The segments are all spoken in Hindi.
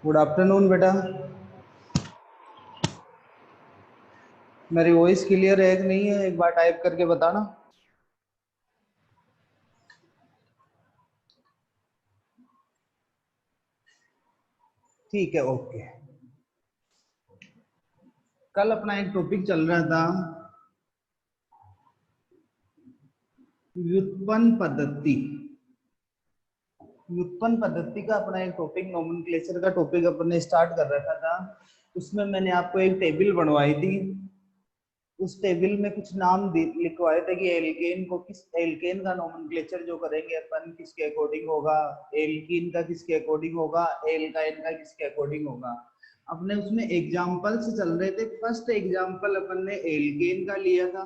गुड आफ्टरनून बेटा। मेरी वॉइस क्लियर है कि नहीं है, एक बार टाइप करके बताना। ठीक है, ओके। कल अपना एक टॉपिक चल रहा था, व्युत्पन्न पद्धति। व्युत्पन्न पद्धति का अपना एक टॉपिक, नोमेनक्लेचर का टॉपिक अपन ने स्टार्ट कर रखा था। उसमें मैंने आपको एक टेबल बनवाई थी। उस टेबल में कुछ नाम लिखवाए थे कि एल्केन को किस, एल्केन का नोमेनक्लेचर जो करेंगे अपन किसके अकॉर्डिंग होगा, एल्कीन का किसके अकॉर्डिंग होगा, एल्काइन का किसके अकॉर्डिंग होगा। अपने उसमें एग्जाम्पल्स चल रहे थे। फर्स्ट एग्जाम्पल अपन ने एल्केन का लिया था,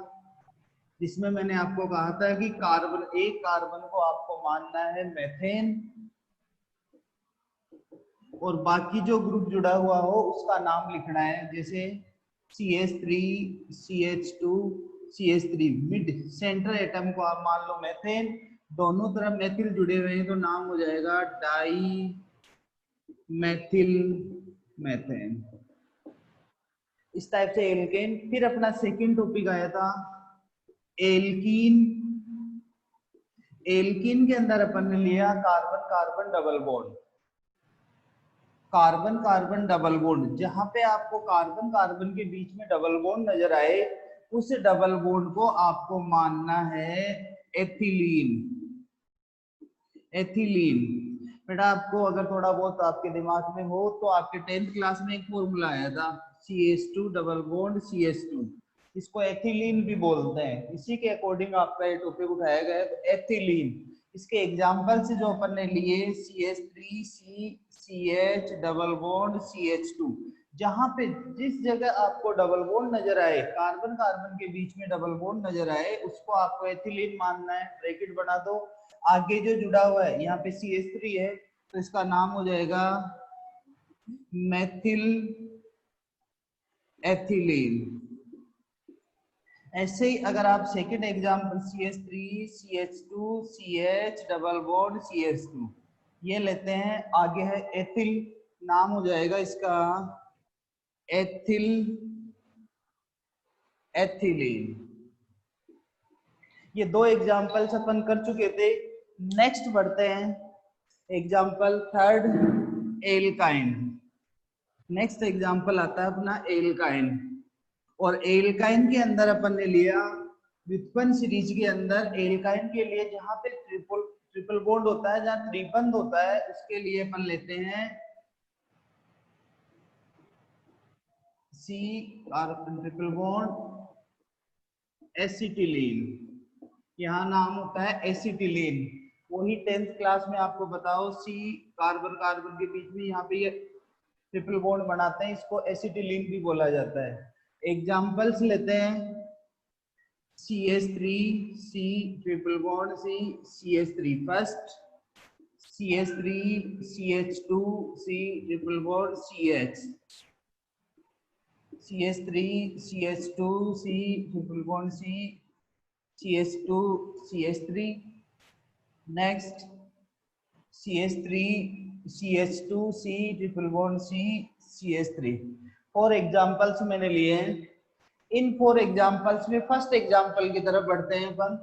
जिसमें मैंने आपको कहा था कि कार्बन, एक कार्बन को आपको मानना है मेथेन, और बाकी जो ग्रुप जुड़ा हुआ हो उसका नाम लिखना है। जैसे CH3, CH2, CH3। Mid centre atom को आप मान लो मेथेन, दोनों तरफ मेथिल जुड़े हुए हैं तो नाम हो जाएगा डाई मेथिल मेथेन। इस टाइप से एल्केन। फिर अपना सेकंड टॉपिक आया था एल्कीन। एल्कीन के अंदर अपन ने लिया carbon carbon double bond. Carbon carbon double bond, जहां पे आपको कार्बन कार्बन के बीच में डबल बॉन्ड नजर आए, उस डबल बॉन्ड को आपको मानना है एथिलीन। एथिलीन बेटा, आपको अगर थोड़ा बहुत आपके दिमाग में हो तो आपके 10th क्लास में एक फॉर्मूला आया था, CH2 डबल बॉन्ड CH2। इसको एथिलीन भी बोलते हैं। इसी के अकॉर्डिंग आपका ये टॉपिक उठाया गया है, तो एथिलीन। इसके एग्जाम्पल से जो अपन ने लिए, CH3CCH डबल बॉन्ड CH2। जहां पे जिस जगह आपको डबल बॉन्ड नजर आए, कार्बन कार्बन के बीच में डबल बॉन्ड नजर आए, उसको आपको एथिलीन मानना है। ब्रैकेट बना दो। आगे जो जुड़ा हुआ है, यहाँ पे CH3 है तो इसका नाम हो जाएगा मेथिल एथिलीन। ऐसे ही अगर आप second example CH3 CH2 CH double bond CH2 ये लेते हैं, आगे है एथिल, नाम हो जाएगा इसका एथिल एथिलीन। ये दो एग्जांपल्स अपन कर चुके थे। नेक्स्ट बढ़ते हैं example third, alkyne. Next example आता है अपना एल्काइन। और एल्काइन के अंदर अपन ने लिया व्युत्पन्न सीरीज के अंदर एल्काइन के लिए जहां पे ट्रिपल ट्रिपल बॉन्ड होता है, जहां त्रिबंध होता है, उसके लिए अपन लेते हैं C carbon triple bond acetylene. यहाँ नाम होता है एसिटिलीन। वही 10th क्लास में आपको बताओ, C कार्बन कार्बन के बीच में यहाँ पे ये ट्रिपल बॉन्ड बनाते हैं, इसको एसिटिलीन भी बोला जाता है। एग्जांपल्स लेते हैं CH3 C triple bond C CH3 first, CH3 CH2 C triple bond CH, CH3 CH2 C triple bond C CH2 CH3। Next CH3 CH2 C triple bond C CH3। 4 examples मैंने लिए हैं। इन 4 एग्जांपल्स में फर्स्ट एग्जांपल की तरफ बढ़ते हैं अपन।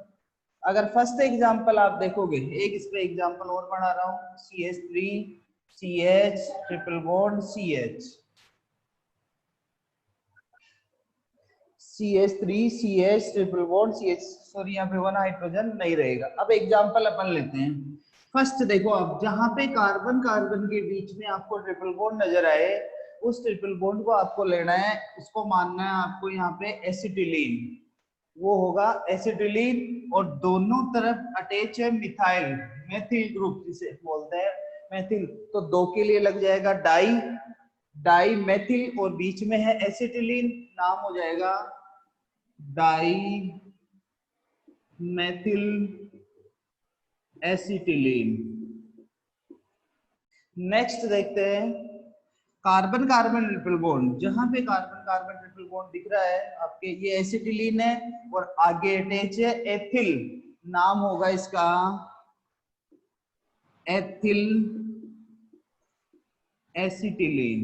अगर फर्स्ट एग्जांपल आप देखोगे, एक इस पे एग्जांपल और बना रहा हूं, CH3 CH triple bond CH, CH3 CH triple bond CH। Sorry, यहाँ पे 1 हाइड्रोजन नहीं रहेगा। अब एग्जांपल अपन लेते हैं। फर्स्ट देखो, आप जहां पे कार्बन कार्बन के बीच में आपको ट्रिपल बॉन्ड नजर आए, उस ट्रिपल बॉन्ड को आपको लेना है, उसको मानना है आपको यहाँ पे एसिटिलीन। वो होगा एसिटिलीन, और दोनों तरफ अटैच है मिथाइल, मेथिल ग्रुप जिसे बोलते हैं मेथिल। तो दो के लिए लग जाएगा डाई, डाई मेथिल, और बीच में है एसिटिलीन, नाम हो जाएगा डाई मेथिल एसिटिलीन। नेक्स्ट देखते हैं कार्बन कार्बन ट्रिपल बॉन्ड। जहां पे कार्बन कार्बन ट्रिपल बॉन्ड दिख रहा है आपके, ये एसिटिलीन है, और आगे अटैच है एथिल, नाम होगा इसका एथिल एसिटिलीन।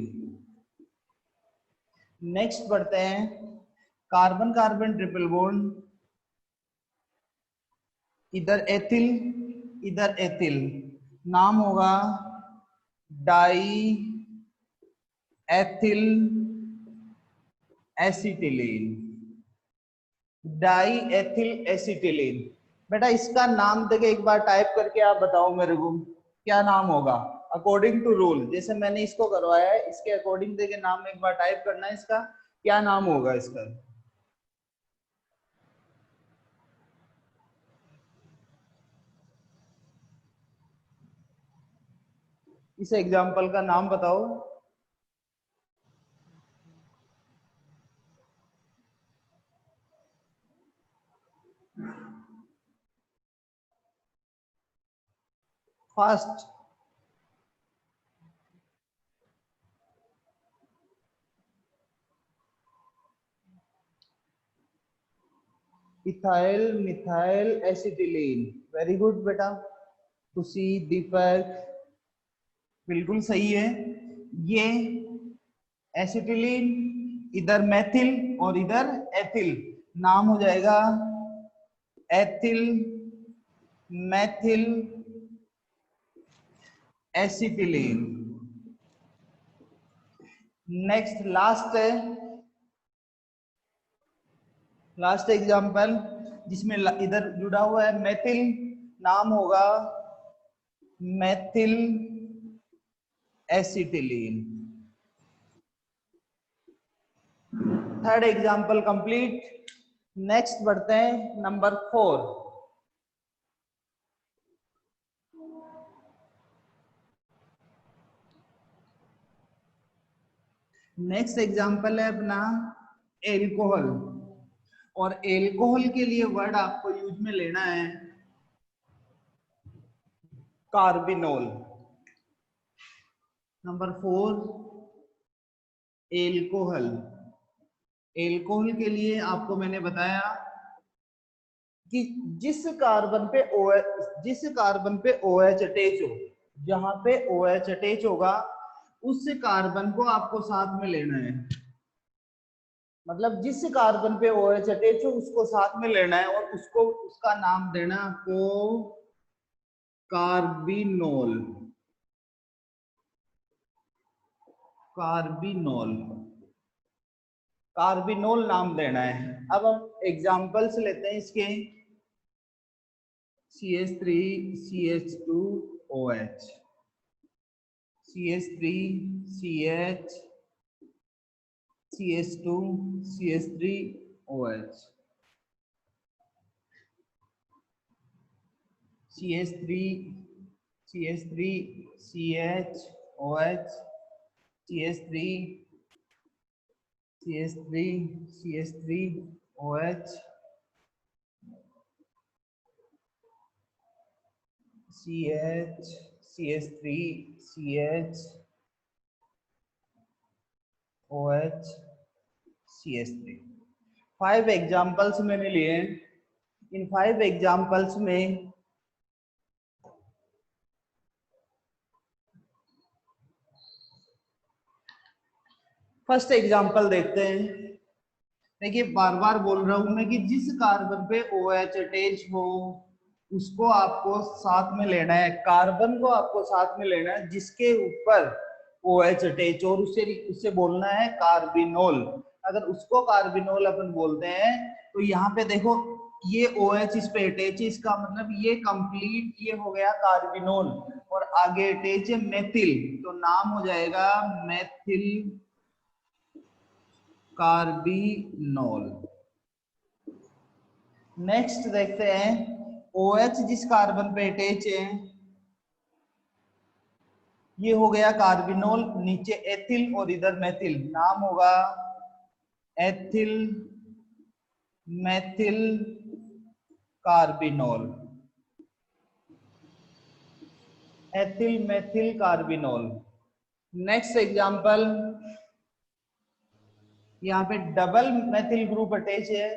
नेक्स्ट बढ़ते हैं, कार्बन कार्बन ट्रिपल बॉन्ड, इधर एथिल इधर एथिल, नाम होगा die ethyl acetylene. Die ethyl acetylene. बेटा इसका नाम देके एक बार टाइप करके आप बताओ मेरे को क्या नाम होगा अकॉर्डिंग टू रूल। जैसे मैंने इसको करवाया है, इसके अकॉर्डिंग देके नाम एक बार टाइप करना है, इसका क्या नाम होगा इसका। इस एग्जाम्पल का नाम बताओ। First ethyl methyl acetylene. Very good बेटा, खुशी दीपक बिल्कुल सही है। ये एसिटिलीन, इधर मेथिल और इधर एथिल, नाम हो जाएगा ethyl methyl acetylene. Next last example जिसमें इधर जुड़ा हुआ है मेथिल, नाम होगा methyl acetylene. Third example complete. Next बढ़ते हैं नंबर 4। नेक्स्ट एग्जांपल है अपना एल्कोहल, और एल्कोहल के लिए वर्ड आपको यूज में लेना है कार्बिनोल। Number 4 alcohol. एल्कोहल के लिए आपको मैंने बताया कि जिस कार्बन पे OH अटैच हो, जहां पे OH अटैच होगा उस कार्बन को आपको साथ में लेना है। मतलब जिस कार्बन पे OH अटैच हो उसको साथ में लेना है और उसका नाम देना आपको कार्बिनोल। कार्बिनोल कार्बिनोल नाम देना है। अब हम एग्जांपल्स लेते हैं इसके। CH3 CH2OH, CH3 CH CH2 CH3OH, CH3 CH3 CHOH, CH3 CH3 CH3OH, CH CH3 CHOH CH3। 5 examples मैंने लिए हैं। इन 5 एग्जाम्पल्स में फर्स्ट एग्जाम्पल देखते हैं। देखिए बार बार बोल रहा हूं मैं कि जिस कार्बन पे OH अटैच हो उसको आपको साथ में लेना है, कार्बन को आपको साथ में लेना है जिसके ऊपर OH अटैच हो, और उससे बोलना है कार्बिनोल। अगर उसको कार्बिनोल अपन बोलते हैं तो यहाँ पे देखो ये OH इस पे अटैच है, इसका मतलब ये कंप्लीट ये हो गया कार्बिनोल, और आगे अटैच है मेथिल, तो नाम हो जाएगा मेथिल कार्बिनोल। नेक्स्ट देखते हैं OH जिस कार्बन पे अटैच है ये हो गया कार्बिनोल, नीचे एथिल और इधर मेथिल, नाम होगा ethyl methyl carbinol. Ethyl methyl carbinol. Next example, यहाँ पे डबल मेथिल ग्रुप अटैच है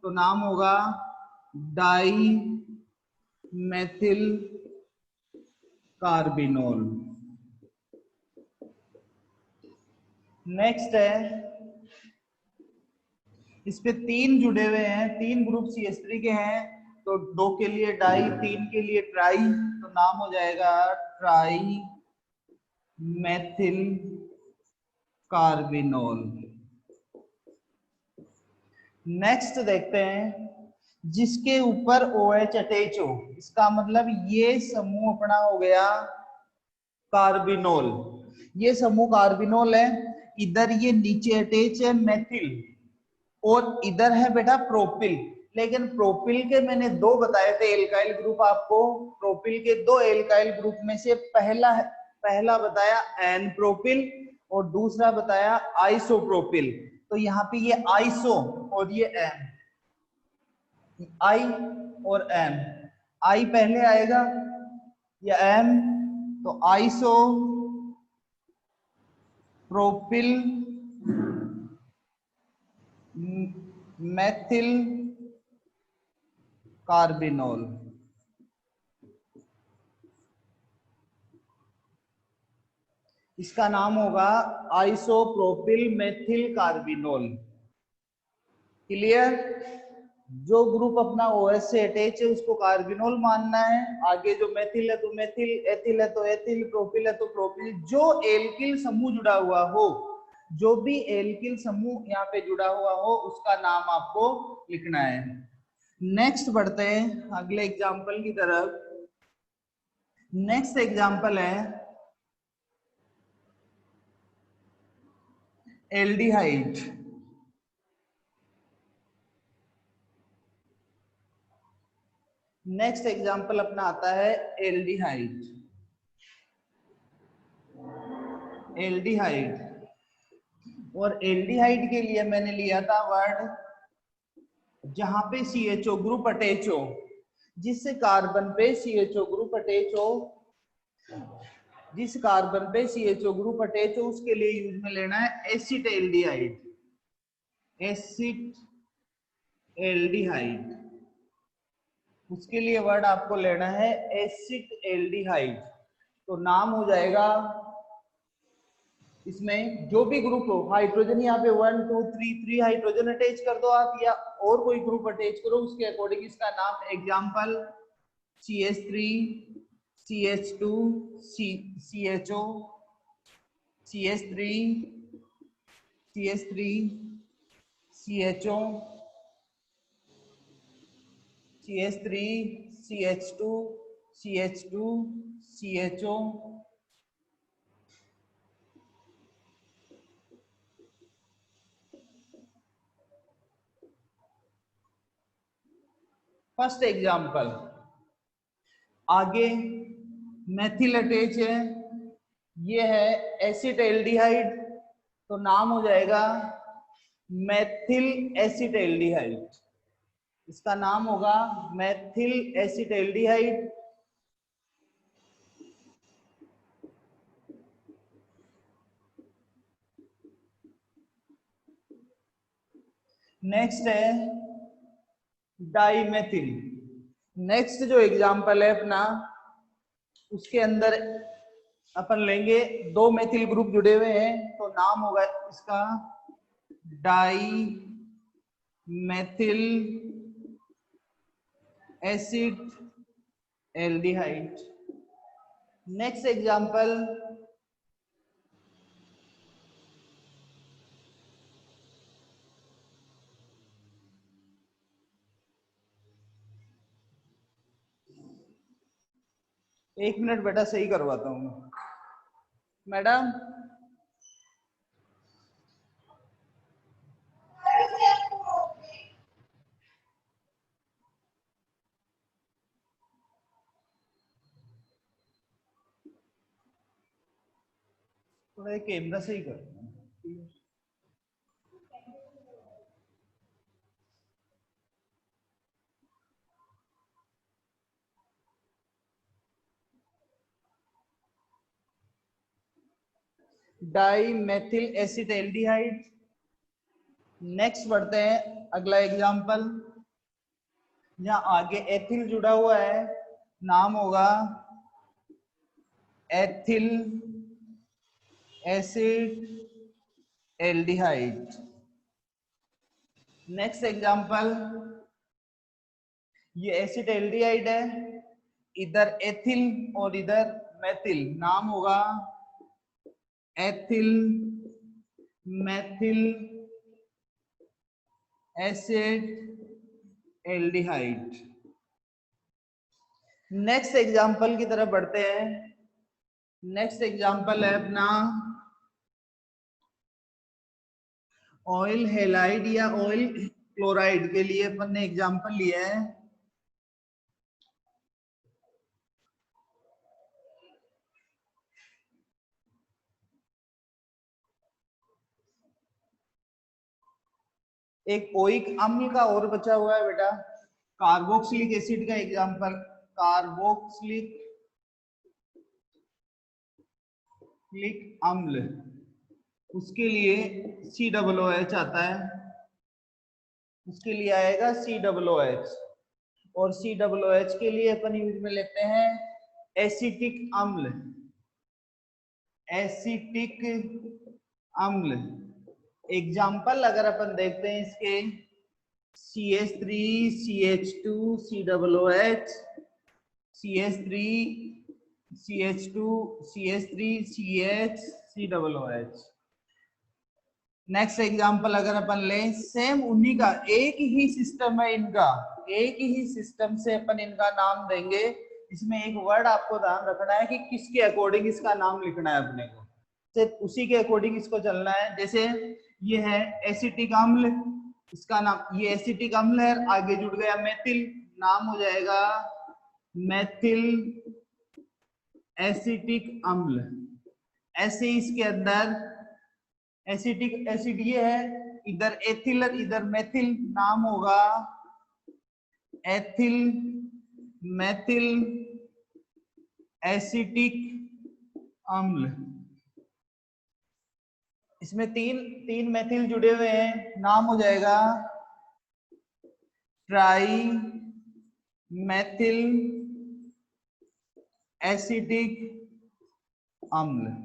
तो नाम होगा डाई मेथिल कार्बिनोल। नेक्स्ट है, इस पे 3 जुड़े हुए हैं, 3 ग्रुप CH3 के हैं, तो 2 के लिए डाई, 3 के लिए ट्राई, तो नाम हो जाएगा ट्राई मेथिल कार्बिनोल। नेक्स्ट देखते हैं, जिसके ऊपर OH अटैच हो, इसका मतलब ये समूह अपना हो गया कार्बिनोल। ये समूह कार्बिनोल है, इधर ये नीचे अटैच है मेथिल, और इधर है बेटा प्रोपिल। लेकिन प्रोपिल के मैंने 2 बताए थे एल्काइल ग्रुप आपको, प्रोपिल के 2 एल्काइल ग्रुप में से पहला बताया एन प्रोपिल और दूसरा बताया आइसोप्रोपिल। तो यहाँ पे ये आइसो और ये एन, आई और एम, आई पहले आएगा या एम, तो आइसो प्रोपिल मेथिल कार्बिनोल। इसका नाम होगा आइसोप्रोपिल मेथिल कार्बिनोल। क्लियर? जो ग्रुप अपना OH से अटैच है उसको कार्बिनोल मानना है, आगे जो मेथिल है तो मेथिल, एथिल है तो एथिल, प्रोपिल है तो प्रोपिल। जो एल्किल समूह जुड़ा हुआ हो, जो भी एल्किल समूह यहाँ पे जुड़ा हुआ हो, उसका नाम आपको लिखना है। नेक्स्ट बढ़ते हैं अगले एग्जाम्पल की तरफ। नेक्स्ट एग्जाम्पल है एल्डिहाइड। नेक्स्ट एग्जाम्पल अपना आता है एल्डिहाइड। एल्डिहाइड, और एल्डिहाइड के लिए मैंने लिया था वर्ड जहां पे CHO ग्रुप अटैच हो, जिस कार्बन पे CHO ग्रुप अटैच हो, जिस कार्बन पे CHO ग्रुप अटैच हो उसके लिए यूज में लेना है एसिड एल्डिहाइड। एसिड एल्डिहाइड, उसके लिए वर्ड आपको लेना है एसिड एल्डिहाइड। तो नाम हो जाएगा, इसमें जो भी ग्रुप हो, हाइड्रोजन यहाँ पे 1 2 3 हाइड्रोजन अटैच कर दो आप, या और कोई ग्रुप अटैच करो उसके अकॉर्डिंग इसका नाम। Example CH3 CH2 CHO CH3 CH3 CHO CH3 CH2 CH2 CHO। First example, आगे मेथिल अटैच है, ये है एसिड एल्डिहाइड, तो नाम हो जाएगा मेथिल एसिड एल्डिहाइड। इसका नाम होगा मेथिल एसिड एल्डिहाइड। नेक्स्ट है डाइमेथिल। नेक्स्ट जो एग्जांपल है अपना, उसके अंदर अपन लेंगे 2 मेथिल ग्रुप जुड़े हुए हैं, तो नाम होगा इसका di methyl acid aldehyde. Next example, एक मिनट बेटा सही करवाता हूँ मैडम। थोड़ा कैमरा सही कर। Di methyl acid aldehyde. Next बढ़ते हैं अगला एग्जांपल, जहां आगे एथिल जुड़ा हुआ है, नाम होगा ethyl acid aldehyde. Next example, ये एसिटाल्डिहाइड है, इधर एथिल और इधर मेथिल, नाम होगा ethyl methyl acid aldehyde. Next example की तरफ बढ़ते हैं। नेक्स्ट एग्जांपल है अपना ऑयल हेलाइड या ऑयल क्लोराइड के लिए अपन ने एग्जांपल लिया है एक ओइक अम्ल का और बचा हुआ है बेटा, कार्बोक्सिलिक एसिड का एग्जांपल, कार्बोक्सिलिक अम्ल, उसके लिए COOH आता है, उसके लिए आएगा COOH, और COOH के लिए अपन यूज में लेते हैं एसिटिक अम्ल, एसिटिक अम्ल। एग्जाम्पल अगर अपन देखते हैं इसके, CH3 CH2 COOH, CH3 CH2 CH3 CH COOH। Next example अगर अपन लें, सेम उन्हीं का एक ही सिस्टम है इनका, एक ही सिस्टम से अपन इनका नाम देंगे। इसमें एक वर्ड आपको ध्यान रखना है कि किसके अकॉर्डिंग इसका नाम लिखना है अपने को, सिर्फ उसी के अकॉर्डिंग इसको चलना है। जैसे ये है एसिटिक अम्ल, इसका नाम ये एसिटिक अम्ल है, आगे जुड़ गया मेथिल, नाम हो जाएगा मेथिल एसिटिक अम्ल। ऐसे इसके अंदर एसिटिक एसिड ये है, इधर एथिल इधर मेथिल, नाम होगा एथिल मेथिल एसिटिक अम्ल। इसमें तीन मेथिल जुड़े हुए हैं, नाम हो जाएगा ट्राई मेथिल एसिटिक अम्ल।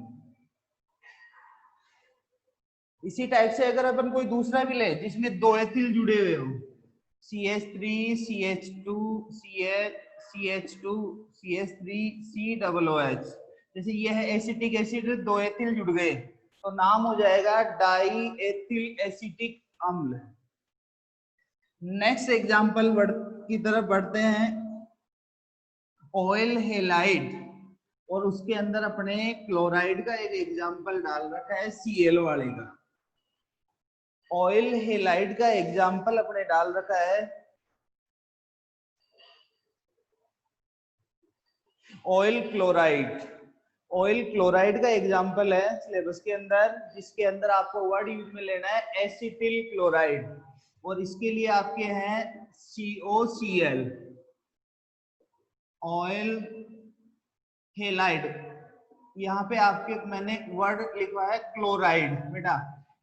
इसी टाइप से अगर अपन कोई दूसरा भी ले जिसमें दो एथिल जुड़े हुए हो, CH3 CH2 CH CH2 CH3 COOH, जैसे ये है एसिटिक एसिड, दो एथिल जुड़ गए तो नाम हो जाएगा डाई एथिल एसिटिक अम्ल। नेक्स्ट एग्जांपल की तरफ बढ़ते हैं, ऑयल हेलाइड, और उसके अंदर अपने क्लोराइड का एक एग्जांपल डाल रखा है Cl वाले का। ऑयल हेलाइड का एग्जांपल अपने डाल रखा है ऑयल क्लोराइड। ऑयल क्लोराइड का एग्जांपल है सिलेबस के अंदर, जिसके अंदर आपको वर्ड यूज में लेना है एसिटिल क्लोराइड, और इसके लिए आपके हैं COCl, ऑयल हेलाइड। यहाँ पे आपके मैंने वर्ड लिखा है क्लोराइड। बेटा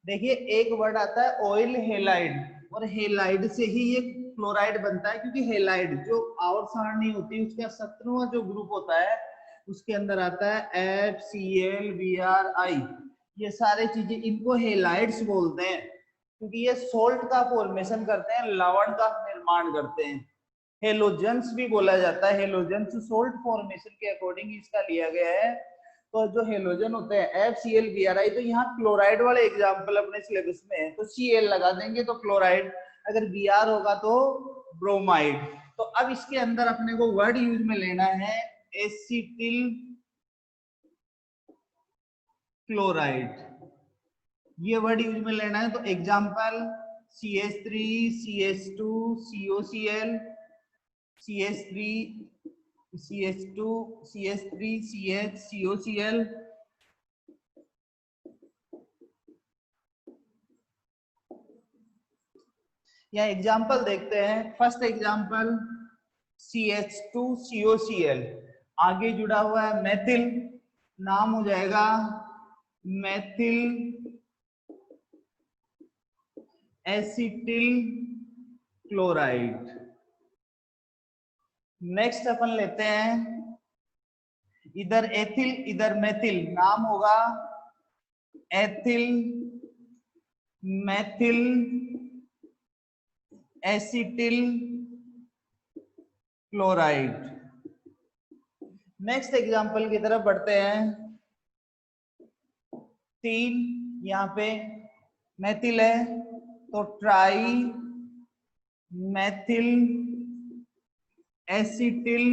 देखिए एक वर्ड आता है ऑयल हेलाइड, और हेलाइड से ही ये क्लोराइड बनता है, क्योंकि हेलाइड जो आवर्त सारणी होती है उसका 17वां जो ग्रुप होता है उसके अंदर आता है FCl BrI। ये सारे चीजें इनको हेलाइड्स बोलते हैं, क्योंकि ये सोल्ट का फॉर्मेशन करते हैं, लवण का निर्माण करते हैं। हेलोजेंस भी बोला जाता है, हेलोजेंस सोल्ट फॉर्मेशन के अकॉर्डिंग इसका लिया गया है। तो जो हेलोजन होते हैं FCl BrI, तो यहाँ क्लोराइड वाले एग्जांपल अपने सिलेबस में है तो Cl लगा देंगे तो क्लोराइड, अगर Br होगा तो ब्रोमाइड। तो अब इसके अंदर अपने को वर्ड यूज में लेना है एसिटिल क्लोराइड, ये वर्ड यूज में लेना है। तो example CH3 CH2 COCl, CH3 CH2 CH3 CH COCl। या एग्जांपल देखते हैं। फर्स्ट एग्जांपल CH2 COCl, आगे जुड़ा हुआ है मेथिल, नाम हो जाएगा मेथिल एसिटिल क्लोराइड। नेक्स्ट अपन लेते हैं, इधर एथिल इधर मेथिल, नाम होगा ethyl methyl acetyl chloride. Next example की तरफ बढ़ते हैं। 3 यहाँ पे मेथिल है तो try methyl acetyl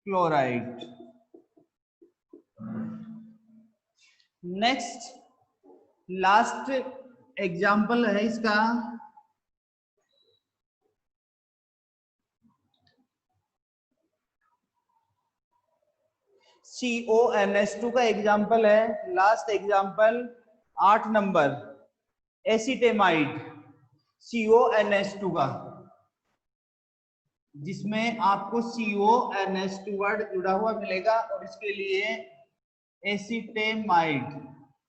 chloride. Next last example है इसका CONH2 का एग्जांपल है। Last example 8 number acetamide CONH2 का, जिसमें आपको CONH2 वर्ड जुड़ा हुआ मिलेगा और इसके लिए एसिटेमाइड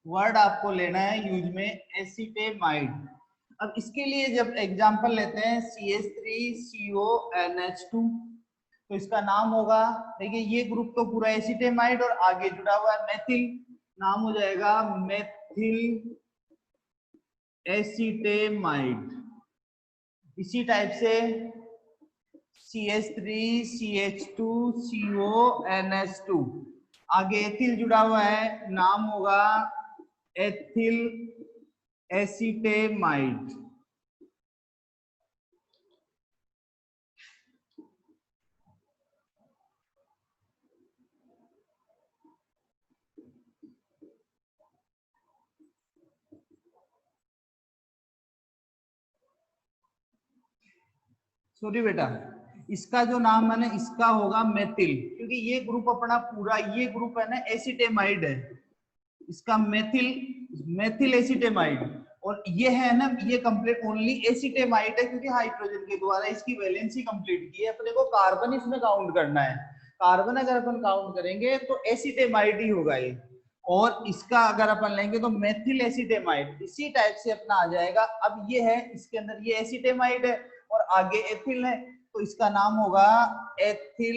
वर्ड आपको लेना है यूज में, एसिटेमाइड। अब इसके लिए जब एग्जांपल लेते हैं CH3CONH2 तो इसका नाम होगा, देखिए ये ग्रुप तो पूरा एसिटेमाइड और आगे जुड़ा हुआ है मेथिल, नाम हो जाएगा मेथिल एसिटेमाइड। इसी टाइप से CH3CH2CONH2 आगे एथिल जुड़ा हुआ है, नाम होगा एथिल एसिटेमाइड। सॉरी बेटा, इसका जो नाम है ना इसका होगा मेथिल, क्योंकि ये ग्रुप अपना पूरा ये ग्रुप है ना एसिटेमाइड है, इसका मेथिल मेथिल एसिटेमाइड। और ये है ना ये कंप्लीट ओनली एसिटेमाइड है क्योंकि हाइड्रोजन के द्वारा इसकी वैलेंसी कंप्लीट की है, अपने को कार्बन इसमें काउंट करना है। कार्बन अगर अपन काउंट करेंगे तो एसिटेमाइड ही होगा ये, और इसका अगर अपन लेंगे तो मेथिल एसिटेमाइड। इसी टाइप से अपना आ जाएगा। अब ये है इसके अंदर ये एसिटेमाइड है और आगे एथिल है तो इसका नाम होगा एथिल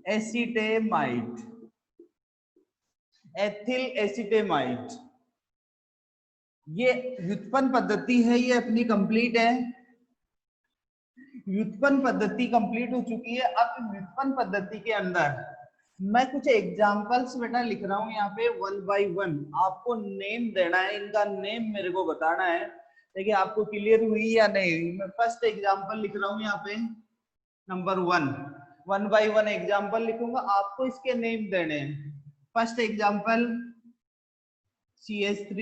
एसिटेमाइड, एथिल एसिटेमाइड। ये व्युत्पन्न पद्धति है, ये अपनी कंप्लीट है। व्युत्पन्न पद्धति कंप्लीट हो चुकी है। अब व्युत्पन्न पद्धति के अंदर मैं कुछ एग्जांपल्स बेटा लिख रहा हूं यहाँ पे 1 बाय 1, आपको नेम देना है, इनका नेम मेरे को बताना है। देखिए आपको क्लियर हुई या नहीं। मैं फर्स्ट एग्जांपल लिख रहा हूँ यहाँ पे नंबर 1, 1 बाय 1 एग्जांपल लिखूंगा, आपको इसके नेम देने हैं। First example CH3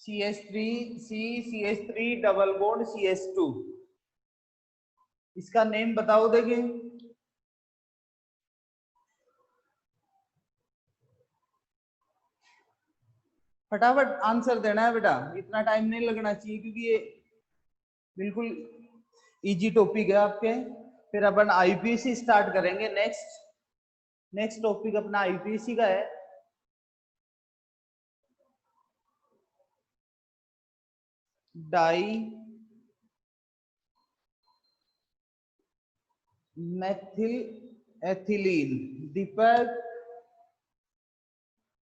CH3 double bond CH2, इसका नेम बताओ। देखिए फटाफट आंसर देना है बेटा, इतना टाइम नहीं लगना चाहिए क्योंकि ये बिल्कुल इजी टॉपिक है आपके। फिर अपन आईपीसी स्टार्ट करेंगे। नेक्स्ट टॉपिक अपना आईपीसी का है। Die methyl ethylene. दीपक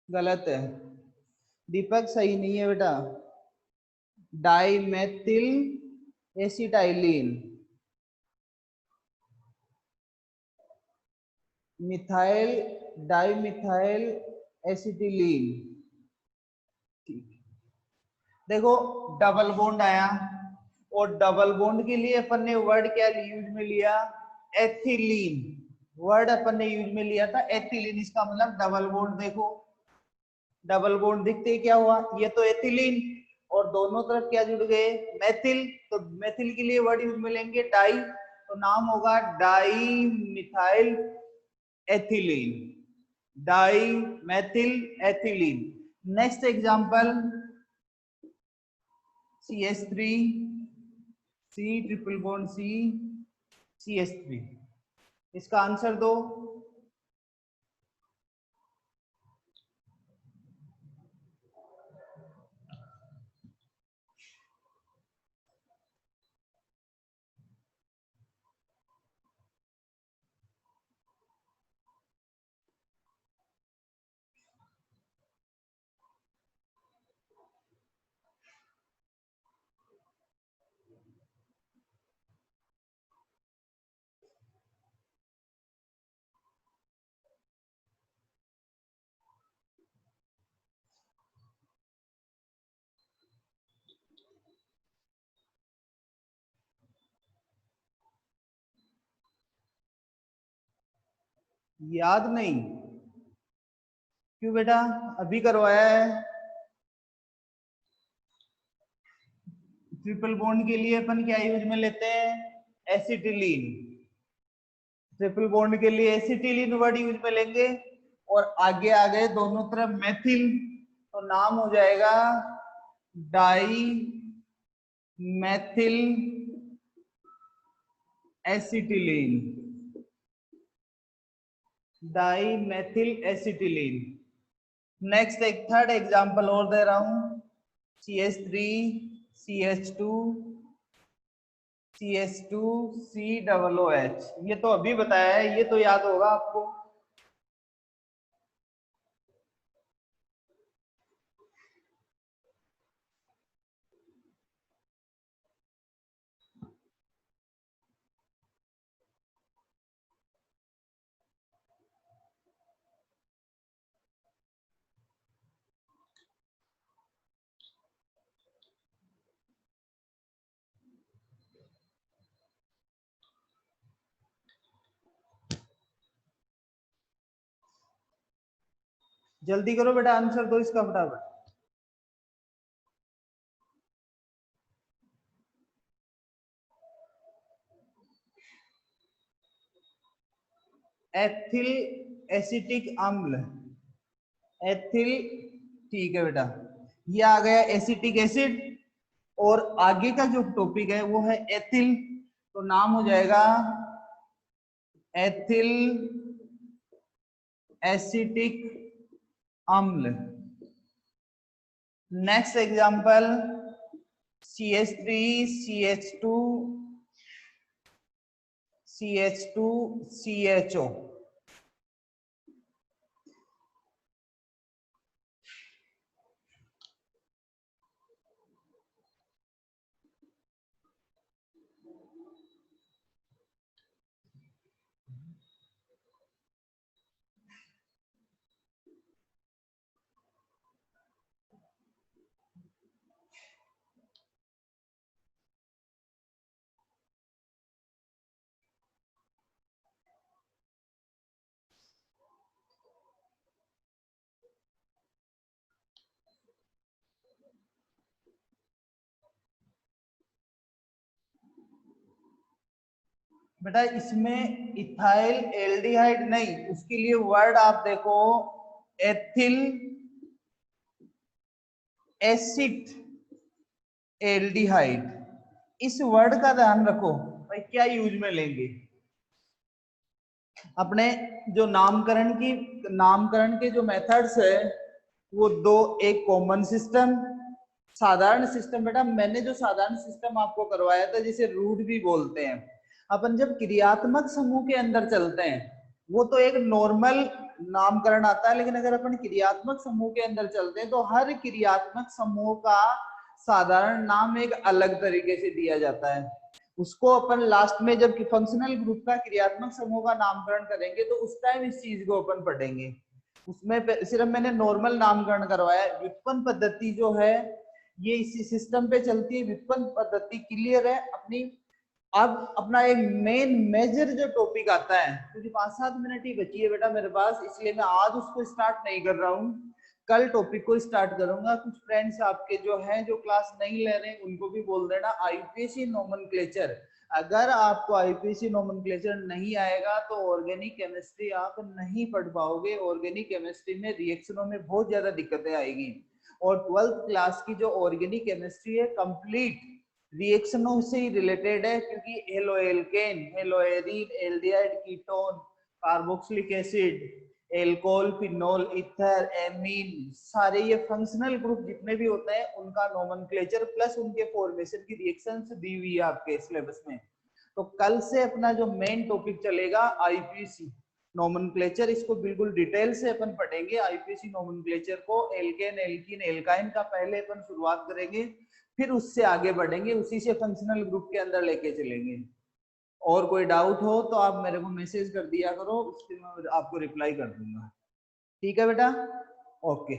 गलत है, दीपक सही नहीं है बेटा। Di methyl acetylene, methyl di methyl acetylene. देखो डबल बॉन्ड आया और डबल बॉन्ड के लिए अपन ने वर्ड क्या यूज में लिया, एथिलीन वर्ड अपन ने यूज में लिया था एथिलीन। इसका मतलब डबल बॉन्ड। देखो डबल बॉन्ड दिखते ही क्या हुआ, ये तो एथिलीन और दोनों तरफ क्या जुड़ गए, मेथिल। तो मेथिल के लिए वर्ड यूज में लेंगे डाई, तो नाम होगा di methyl ethylene, di methyl ethylene. Next example CH3 C triple bond C CH3, इसका आंसर दो। याद नहीं? क्यों बेटा, अभी करवाया है। ट्रिपल बॉन्ड के लिए अपन क्या यूज में लेते हैं? एसिटिलीन। ट्रिपल बॉन्ड के लिए एसिटिलीन वर्ड यूज में लेंगे, और आगे आ गए दोनों तरफ मेथिल, तो नाम हो जाएगा di methyl acetylene. Di methyl acetylene. Next एक थर्ड एग्जांपल और दे रहा हूं, CH3 CH2 CH2 COOH। ये तो अभी बताया है, ये तो याद होगा आपको। जल्दी करो बेटा, आंसर दो इसका फटाफट। एथिल एसिटिक अम्ल। एथिल, ठीक है बेटा, ये आ गया एसिटिक एसिड, और आगे का जो टॉपिक है वो है एथिल, तो नाम हो जाएगा एथिल एसिटिक अम्ल। Next example CH3 CH2 CH2 CHO। बेटा इसमें इथाइल एल्डिहाइड नहीं, उसके लिए वर्ड आप देखो एथिल एसिड एल्डिहाइड। इस वर्ड का ध्यान रखो भाई, क्या यूज में लेंगे। अपने जो नामकरण के जो मेथड्स है वो दो, एक कॉमन सिस्टम, साधारण सिस्टम। बेटा मैंने जो साधारण सिस्टम आपको करवाया था जिसे रूट भी बोलते हैं, अपन जब क्रियात्मक समूह के अंदर चलते हैं वो तो एक नॉर्मल नामकरण आता है, लेकिन अगर अपन क्रियात्मक समूह के अंदर चलते हैं तो हर क्रियात्मक समूह का साधारण नाम एक अलग तरीके से दिया जाता है। उसको अपन लास्ट में जब फंक्शनल ग्रुप का क्रियात्मक समूह का नामकरण करेंगे तो उस टाइम इस चीज को अपन पढ़ेंगे। उसमें सिर्फ मैंने नॉर्मल नामकरण करवाया। व्युत्पन्न पद्धति जो है ये इसी सिस्टम पे चलती है, व्युत्पन्न पद्धति क्लियर है अपनी। अब अपना एक मेन मेजर जो टॉपिक आता है, क्योंकि 5-7 मिनट ही बची है बेटा मेरे पास, इसलिए मैं आज उसको स्टार्ट नहीं कर रहा हूँ, कल टॉपिक को स्टार्ट करूंगा। कुछ फ्रेंड्स आपके जो हैं जो क्लास नहीं ले रहे उनको भी बोल देना आईपीएससी नोमेनक्लेचर। अगर आपको आईपीएससी नोमेनक्लेचर नहीं आएगा तो ऑर्गेनिक केमिस्ट्री आप नहीं पढ़ पाओगे। ऑर्गेनिक केमिस्ट्री में रिएक्शनों में बहुत ज्यादा दिक्कतें आएगी, और 12th क्लास की जो ऑर्गेनिक केमिस्ट्री है कंप्लीट रिएक्शनों से ही रिलेटेड है, क्योंकि haloalkane, haloarene, aldehyde, ketone, carboxylic acid, alcohol, phenol, ether, amine, सारे ये फंक्शनल ग्रुप जितने भी होते हैं उनका नोमेनक्लेचर प्लस उनके फॉर्मेशन की रिएक्शंस दी हुई है आपके सिलेबस में। तो कल से अपना जो मेन टॉपिक चलेगा आईपीसी नोमेनक्लेचर, इसको बिल्कुल डिटेल से अपन पढ़ेंगे। आईपीसी नोमेनक्लेचर को एल्केन, एल्कीन, एल्काइन का पहले अपन शुरुआत करेंगे, फिर उससे आगे बढ़ेंगे, उसी से फंक्शनल ग्रुप के अंदर लेके चलेंगे। और कोई डाउट हो तो आप मेरे को मैसेज कर दिया करो, उसके मैं आपको रिप्लाई कर दूंगा। ठीक है बेटा, ओके।